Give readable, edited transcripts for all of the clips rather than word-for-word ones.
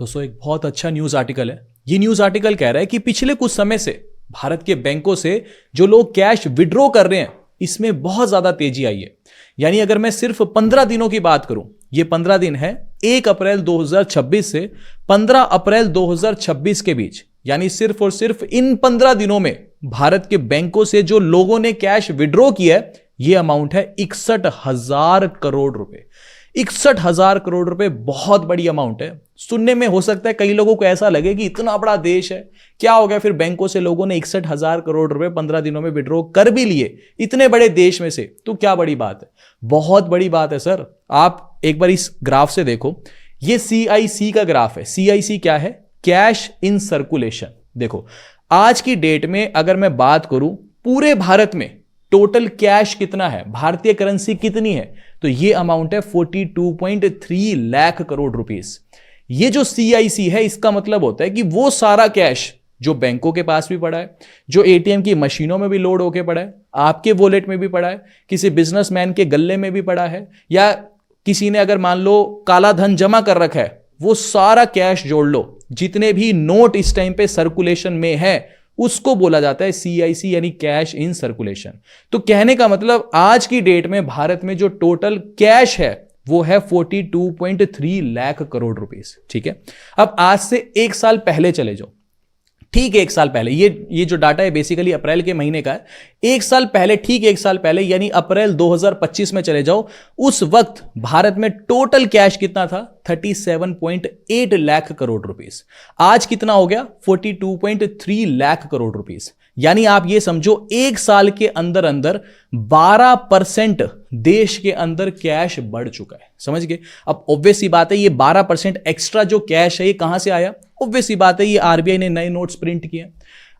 दोस्तों एक बहुत अच्छा न्यूज आर्टिकल है। ये न्यूज आर्टिकल कह रहा है कि पिछले कुछ समय से भारत के बैंकों से जो लोग कैश विड्रॉ कर रहे हैं इसमें बहुत ज्यादा तेजी आई है। यानी अगर मैं सिर्फ 15 दिनों की बात करूं, ये 15 दिन है 1 अप्रैल 2026 से 15 अप्रैल 2026 के बीच, यानी सिर्फ और सिर्फ इन 15 दिनों में भारत के बैंकों से जो लोगों ने कैश विड्रॉ किया है ये अमाउंट है 61,000 करोड़ रुपए। 61,000 करोड़ रुपए बहुत बड़ी अमाउंट है। सुनने में हो सकता है कई लोगों को ऐसा लगे कि इतना बड़ा देश है, क्या हो गया फिर बैंकों से लोगों ने 61,000 करोड़ रुपए 15 दिनों में विड्रॉ कर भी लिए इतने बड़े देश में से, तो क्या बड़ी बात है? बहुत बड़ी बात है सर। आप एक बार इस ग्राफ से देखो, ये CIC का ग्राफ है। CIC क्या है? Cash in circulation. देखो आज की डेट में अगर मैं बात करूं पूरे भारत में टोटल कैश कितना है, भारतीय करेंसी कितनी है, तो ये अमाउंट है 42.3 लाख करोड़ रुपीस। ये जो CIC है इसका मतलब होता है कि वो सारा कैश जो बैंकों के पास भी पड़ा है, जो ATM की मशीनों में भी लोड होके पड़ा है, आपके वॉलेट में भी पड़ा है, किसी बिजनेसमैन के गल्ले में भी पड़ा है, या किसी ने अगर मान लो काला धन जमा कर रखा है, वो सारा कैश जोड़ लो, जितने भी नोट इस टाइम पे सर्कुलेशन में है उसको बोला जाता है CIC यानी कैश इन सर्कुलेशन। तो कहने का मतलब आज की डेट में भारत में जो टोटल कैश है वो है 42.3 लाख करोड़ रुपीस। ठीक है, अब आज से एक साल पहले चले जाओ। ठीक एक साल पहले, ये जो डाटा है बेसिकली अप्रैल के महीने का है। एक साल पहले, ठीक एक साल पहले यानी अप्रैल 2025 में चले जाओ, उस वक्त भारत में टोटल कैश कितना था? 37.8 लाख करोड़ रुपीस। आज कितना हो गया? 42.3 लाख करोड़ रुपीस। यानी आप ये समझो एक साल के अंदर अंदर 12% देश के अंदर कैश बढ़ चुका है। समझ गए? अब ऑब्वियस सी बात है ये 12% एक्स्ट्रा जो कैश है ये कहां से आया? ऑब्वियस सी बात है ये RBI ने नए नोट्स प्रिंट किए।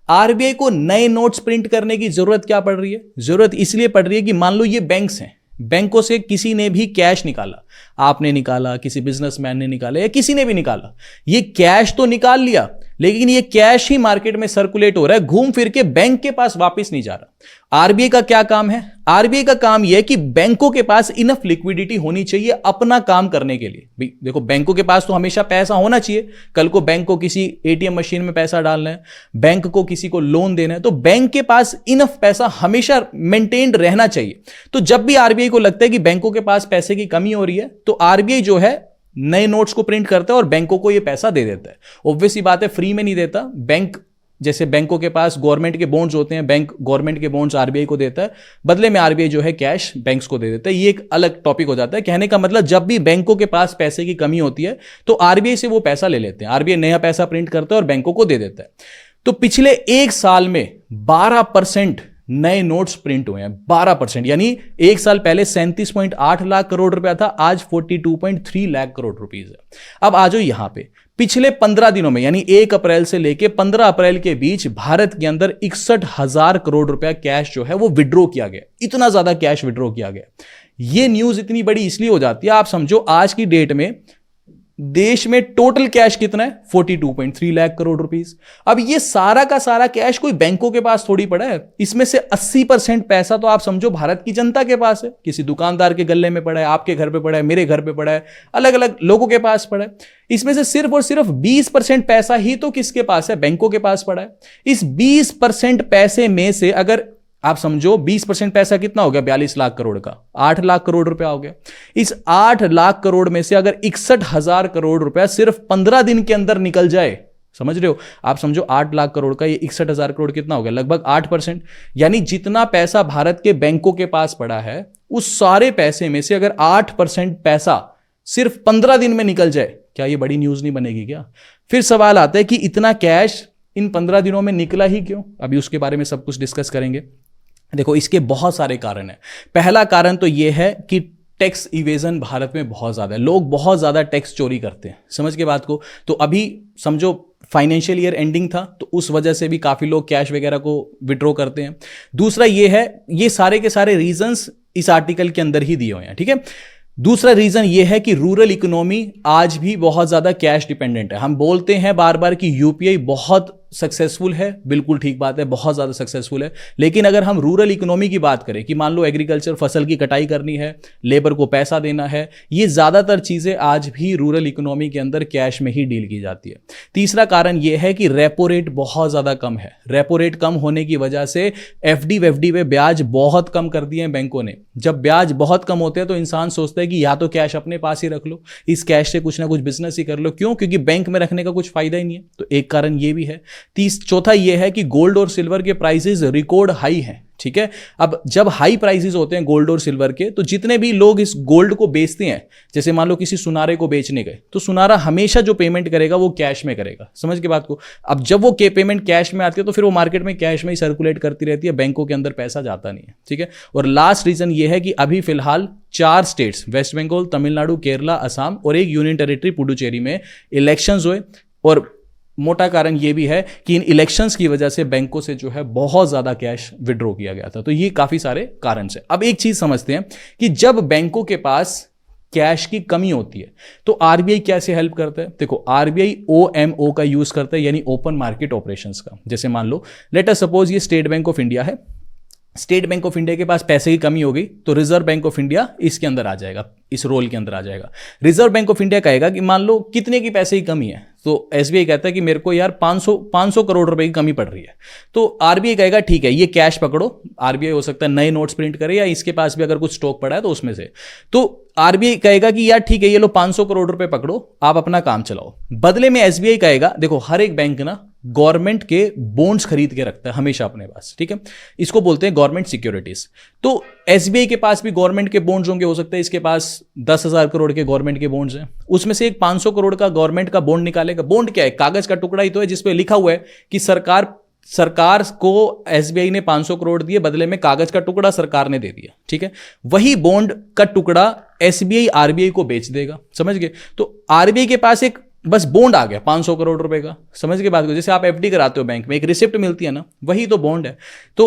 RBI को नए नोट्स प्रिंट करने की जरूरत क्या पड़ रही है? जरूरत इसलिए पड़ रही है कि मान लो ये बैंक्स हैं, बैंकों से किसी ने भी कैश निकाला, आपने निकाला, किसी बिजनेसमैन ने निकाला, या किसी ने भी निकाला, ये कैश तो निकाल लिया लेकिन ये कैश ही मार्केट में सर्कुलेट हो रहा है, घूम फिर के बैंक के पास वापस नहीं जा रहा। RBI का क्या काम है? RBI का काम यह है कि बैंकों के पास इनफ लिक्विडिटी होनी चाहिए अपना काम करने के लिए। देखो बैंकों के पास तो हमेशा पैसा होना चाहिए। कल को बैंक को किसी ATM मशीन में पैसा डालना है, बैंक को किसी को लोन देना है, तो बैंक के पास इनफ पैसा हमेशा मेंटेन्ड रहना चाहिए। तो जब भी RBI को लगता है कि बैंकों के पास पैसे की कमी हो रही है तो RBI जो है नए नोट्स को प्रिंट करता है और बैंकों को ये पैसा दे देता है। ऑब्वियस सी बात है फ्री में नहीं देता। बैंक जैसे बैंकों के पास गवर्नमेंट के बॉन्ड्स होते हैं, बैंक गवर्नमेंट के बॉन्ड्स RBI को देता है, बदले में RBI जो है कैश बैंक्स को दे देता है। ये एक अलग टॉपिक हो जाता है। कहने का मतलब जब भी बैंकों के पास पैसे की कमी होती है तो RBI से वो पैसा ले लेते हैं। RBI नया पैसा प्रिंट करता है और बैंकों को दे देता है। तो पिछले एक साल में 12% नए नोट्स प्रिंट हुए हैं। 12%, यानी एक साल पहले 37.8 लाख करोड़ रुपया था, आज 42.3 लाख करोड़ रुपीस है। अब आ जाओ यहां पे, पिछले 15 दिनों में यानी 1 अप्रैल से लेके 15 अप्रैल के बीच भारत के अंदर 61,000 करोड़ रुपया कैश जो है वो विड्रॉ किया गया। इतना ज्यादा कैश विड्रॉ किया गया। ये न्यूज इतनी बड़ी इसलिए हो जाती है, आप समझो आज की डेट में देश में टोटल कैश कितना है? 42.3 लाख करोड़ रुपीस। अब ये सारा का सारा कैश कोई बैंकों के पास थोड़ी पड़ा है। इसमें से 80% पैसा तो आप समझो भारत की जनता के पास है, किसी दुकानदार के गले में पड़ा है, आपके घर पे पड़ा है, मेरे घर पे पड़ा है, अलग अलग लोगों के पास पड़ा है। इसमें से सिर्फ और सिर्फ 20% पैसा ही तो किसके पास है? बैंकों के पास पड़ा है। इस 20% पैसे में से अगर आप समझो 20% पैसा कितना हो गया? 42 लाख करोड़ का 8 लाख करोड़ रुपया हो गया। इस 8 लाख करोड़ में से अगर 61,000 करोड़ रुपया सिर्फ 15 दिन के अंदर निकल जाए, समझ रहे हो? आप समझो 8 लाख करोड़ का ये 61,000 करोड़ कितना हो गया? लगभग 8%। यानी जितना पैसा भारत के बैंकों के पास पड़ा है उस सारे पैसे में से अगर 8% पैसा सिर्फ 15 दिन में निकल जाए, क्या ये बड़ी न्यूज नहीं बनेगी क्या? फिर सवाल आता है कि इतना कैश इन 15 दिनों में निकला ही क्यों? अभी उसके बारे में सब कुछ डिस्कस करेंगे। देखो इसके बहुत सारे कारण हैं। पहला कारण तो यह है कि टैक्स इवेजन भारत में बहुत ज्यादा है। लोग बहुत ज्यादा टैक्स चोरी करते हैं। समझ के बात को? तो अभी समझो फाइनेंशियल ईयर एंडिंग था तो उस वजह से भी काफी लोग कैश वगैरह को विड्रॉ करते हैं। दूसरा ये है, ये सारे के सारे रीजंस इस आर्टिकल के अंदर ही दिए हुए हैं। ठीक है, दूसरा रीजन ये है कि रूरल इकोनॉमी आज भी बहुत ज्यादा कैश डिपेंडेंट है। हम बोलते हैं बार बार कि UPI बहुत सक्सेसफुल है, बिल्कुल ठीक बात है, बहुत ज़्यादा सक्सेसफुल है। लेकिन अगर हम रूरल इकोनॉमी की बात करें कि मान लो एग्रीकल्चर, फसल की कटाई करनी है, लेबर को पैसा देना है, ये ज़्यादातर चीज़ें आज भी रूरल इकोनॉमी के अंदर कैश में ही डील की जाती है। तीसरा कारण ये है कि रेपो रेट बहुत ज़्यादा कम है। रेपो रेट कम होने की वजह से एफडी वेफडी पे ब्याज बहुत कम कर दिए हैं बैंकों ने। जब ब्याज बहुत कम होते हैं तो इंसान सोचता है कि या तो कैश अपने पास ही रख लो, इस कैश से कुछ ना कुछ बिजनेस ही कर लो। क्यों? क्योंकि बैंक में रखने का कुछ फायदा ही नहीं है। तो एक कारण ये भी है। चौथा ये है कि गोल्ड और सिल्वर के प्राइसेस रिकॉर्ड हाई हैं। ठीक है, अब जब हाई प्राइसेस होते हैं गोल्ड और सिल्वर के, तो जितने भी लोग इस गोल्ड को बेचते हैं, जैसे मान लो किसी सुनारे को बेचने गए, तो सुनारा हमेशा जो पेमेंट करेगा वो कैश में करेगा। समझ के बात को? अब जब वो पेमेंट कैश में आती है तो फिर वो मार्केट में कैश में ही सर्कुलेट करती रहती है, बैंकों के अंदर पैसा जाता नहीं है। ठीक है, और लास्ट रीजन ये है कि अभी फिलहाल 4 स्टेट्स, वेस्ट बंगाल, तमिलनाडु, केरला, असम और एक यूनियन टेरिटरी पुडुचेरी में इलेक्शंस हुए, और मोटा कारण यह भी है कि इन इलेक्शंस की वजह से बैंकों से जो है बहुत ज्यादा कैश विड्रॉ किया गया था। तो ये काफी सारे कारण से। अब एक चीज समझते हैं कि जब बैंकों के पास कैश की कमी होती है तो आरबीआई कैसे हेल्प करता है। देखो, आरबीआई ओएमओ का यूज करता है, यानी ओपन मार्केट ऑपरेशंस का। जैसे मान लो, लेट अस सपोज ये स्टेट बैंक ऑफ इंडिया है। स्टेट बैंक ऑफ इंडिया के पास पैसे की कमी होगी तो रिजर्व बैंक ऑफ इंडिया इसके अंदर आ जाएगा, इस रोल के अंदर आ जाएगा। रिजर्व बैंक ऑफ इंडिया कहेगा कि मान लो कितने की पैसे की कमी है, तो एसबीआई कहता है कि मेरे को यार 500 करोड़ रुपए की कमी पड़ रही है। तो आरबीआई कहेगा ठीक है, ये कैश पकड़ो। आरबीआई हो सकता है नए नोट्स प्रिंट करे, या इसके पास भी अगर कुछ स्टॉक पड़ा है तो उसमें से। तो आरबीआई कहेगा कि यार ठीक है, ये लो 500 करोड़ रुपए पकड़ो, आप अपना काम चलाओ। बदले में एसबीआई कहेगा, देखो हर एक बैंक ना गवर्नमेंट के बॉन्ड्स खरीद के रखता है हमेशा अपने पास। ठीक है, इसको बोलते हैं गवर्नमेंट सिक्योरिटीज। तो एसबीआई के पास भी गवर्नमेंट के बॉन्ड्स होंगे, हो सकता है इसके पास 10,000 करोड़ के गवर्नमेंट के बॉन्ड्स हैं, उसमें से एक 500 करोड़ का गवर्नमेंट का बॉन्ड निकालेगा। बॉन्ड क्या है? कागज का टुकड़ा ही तो है जिसपे लिखा हुआ है कि सरकार को एसबीआई ने 500 करोड़ दिए, बदले में कागज का टुकड़ा सरकार ने दे दिया। ठीक है, वही बॉन्ड का टुकड़ा एसबीआई आरबीआई को बेच देगा। समझ गए? तो आरबीआई के पास एक बस बॉन्ड आ गया 500 करोड़ रुपए का। समझ के बात को? जैसे आप एफडी कराते हो बैंक में, एक रिसिप्ट मिलती है ना, वही तो बॉन्ड है। तो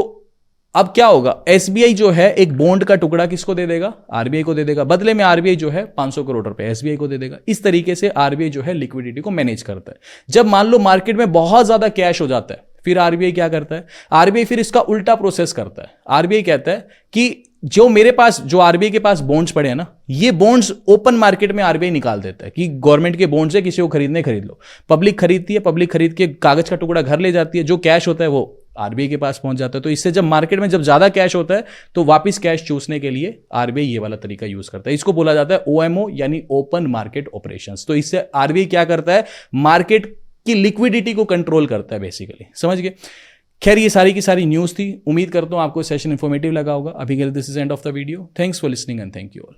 अब क्या होगा? एसबीआई जो है एक बॉन्ड का टुकड़ा किसको दे देगा? आरबीआई को दे देगा। बदले में आरबीआई जो है 500 करोड़ रुपए एसबीआई को दे देगा। इस तरीके से आरबीआई जो है लिक्विडिटी को मैनेज करता है। जब मान लो मार्केट में बहुत ज्यादा कैश हो जाता है, फिर आरबीआई क्या करता है? आरबीआई फिर इसका उल्टा प्रोसेस करता है। आरबीआई कहता है कि जो मेरे पास, जो आरबीआई के पास बॉन्ड्स पड़े हैं ना, ये बॉन्ड्स ओपन मार्केट में आरबीआई निकाल देता है कि गवर्नमेंट के बॉन्ड्स है, किसी को खरीदने खरीद लो। पब्लिक खरीदती है, पब्लिक खरीद के कागज का टुकड़ा घर ले जाती है, जो कैश होता है वो आरबीआई के पास पहुंच जाता है। तो इससे जब मार्केट में जब ज्यादा कैश होता है तो वापस कैश चूसने के लिए आरबीआई ये वाला तरीका यूज करता है। इसको बोला जाता है ओएमओ, यानी ओपन मार्केट ऑपरेशंस। तो इससे आरबीआई क्या करता है? मार्केट की लिक्विडिटी को कंट्रोल करता है बेसिकली। समझ गए? खैर, ये सारी की सारी न्यूज़ थी। उम्मीद करता हूँ आपको सेशन इन्फॉर्मेटिव लगा होगा। अभी के लिए this is end of the video. Thanks for listening and thank you all.